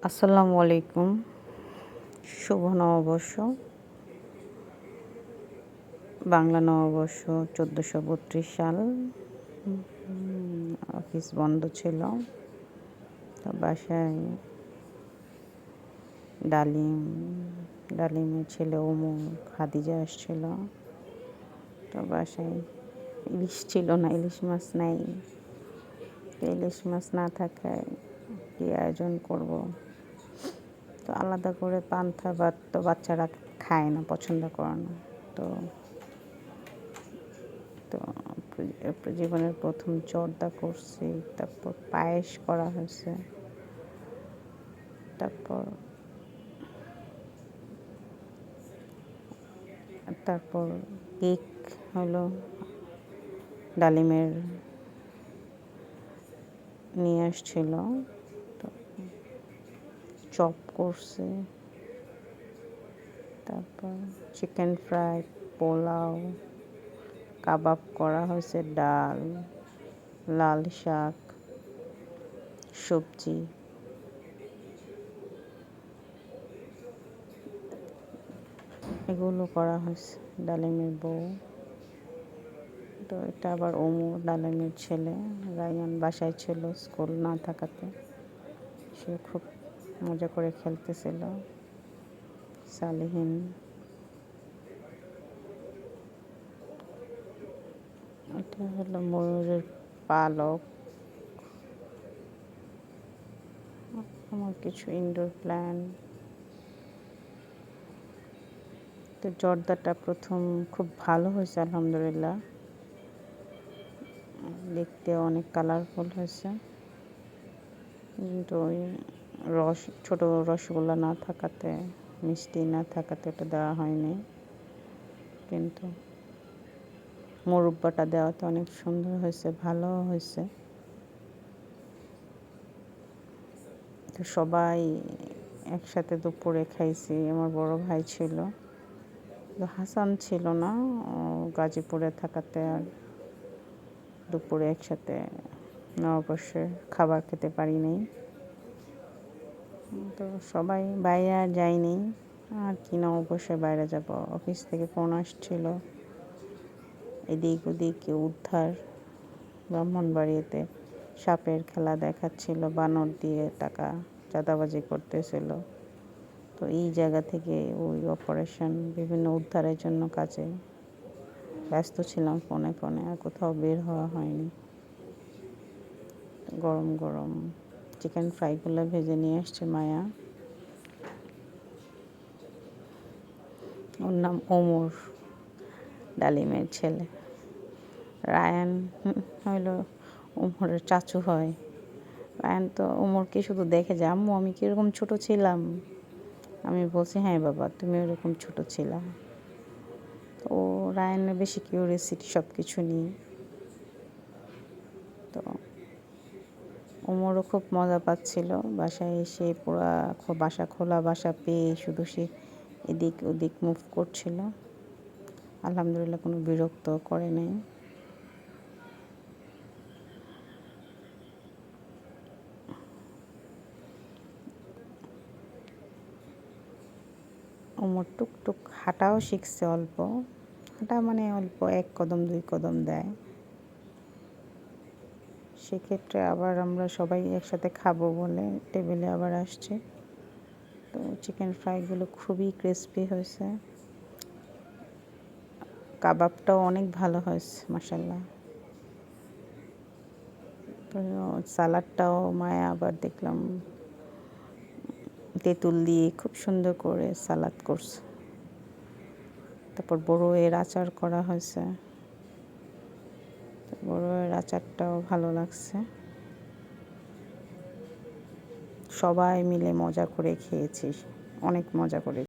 আসসালামু আলাইকুম। শুভ নববর্ষ। বাংলা নববর্ষ ১৪৩২ সাল। অফিস বন্ধ ছিল। তো বাসায় ডালিমের ছেলে ওমু খাদিজা আসছিল। তো বাসায় ইলিশ ছিল না, ইলিশ মাছ নাই। তো ইলিশ মাছ না থাকায় কী আয়োজন করব। তো আলাদা করে পান্তা ভাত তো বাচ্চারা খায় না, পছন্দ করে না। তো তো জীবনের প্রথম জর্দা করছি, তারপর পায়েস করা হয়েছে, তারপর কেক হলো, ডালিমের নিয়ে আসছিল। তো চপ করছে, তারপর চিকেন ফ্রাই, পোলাও, কাবাব করা হয়েছে, ডাল, লাল শাক, সবজি। এগুলো করা হয়েছে। ডালিমের বউ, তো এটা আবার ওমু ডালিমের ছেলে। রায়ান বাসায় ছিল স্কুল না থাকাতে, সে খুব মজা করে খেলতেছিল। সালেহিন, এটা হলো ময়ূরের পালক। আমার কিছু ইনডোর প্ল্যান্ট। তো জর্দাটা প্রথম খুব ভালো হয়েছে আলহামদুলিল্লাহ, দেখতে অনেক কালারফুল হয়েছে। কিন্তু ওই ছোট রসগোল্লা না থাকাতে, মিষ্টি না থাকাতে ওটা দেওয়া হয়নি। কিন্তু মুরব্বাটা দেওয়াতে অনেক সুন্দর হয়েছে, ভালো হয়েছে। তো সবাই একসাথে দুপুরে খাইছি। আমার বড় ভাই ছিল, হাসান ছিল না, গাজীপুরে থাকাতে আর দুপুরে একসাথে নববর্ষে খাবার খেতে পারি নাই। তো সবাই বাইরে আর যায়নি, আর কি নববর্ষে বাইরে যাব। অফিস থেকে ফোন আসছিল, এদিক ওদিক উদ্ধার। ব্রাহ্মণবাড়িয়াতে সাপের খেলা দেখাচ্ছিল, বানর দিয়ে টাকা চাঁদাবাজি করতেছিল। তো এই জায়গা থেকে ওই অপারেশন, বিভিন্ন উদ্ধারের জন্য কাজে ব্যস্ত ছিলাম, ফোনে আর কোথাও বের হওয়া হয়নি। গরম গরম চিকেন ফ্রাইগুলো ভেজে নিয়ে আসছে মায়া। ওর নাম ওমর, ডালিমের ছেলে। রায়ান হইল ওমরের চাচু হয়। রায়ান তো ওমরকে শুধু দেখে যে, আম্মু আমি কীরকম ছোট ছিলাম। আমি বলছি, হ্যাঁ বাবা তুমি ওরকম ছোট ছিলা। তো রায়ানের বেশি কিউরিয়াসিটি সব কিছু নিয়ে। তো ওমরও খুব মজা পাচ্ছিল। বাসায় এসে পুরা বাসা খোলা, বাসা পেয়ে শুধু সে এদিক ওদিক মুভ করছিল। আলহামদুলিল্লাহ কোনো বিরক্ত করে নাই। ওমর টুকটুক হাঁটাও শিখছে, অল্প হাঁটা মানে অল্প, 1 কদম 2 কদম দেয়। সেক্ষেত্রে আবার আমরা সবাই একসাথে খাবো বলে টেবিলে আবার আসছে। তো চিকেন ফ্রাইগুলো খুবই ক্রিস্পি হয়েছে, কাবাবটাও অনেক ভালো হয়েছে মাশাআল্লাহ। তো সালাডটাও মায়া আবার দেখলাম তেঁতুল দিয়ে খুব সুন্দর করে সালাদ করছে। তারপর বড়ইয়ের আচার করা হয়েছে, বড়ইয়ের আচারটাও ভালো লাগছে। সবাই মিলে মজা করে খেয়েছি, অনেক মজা করে।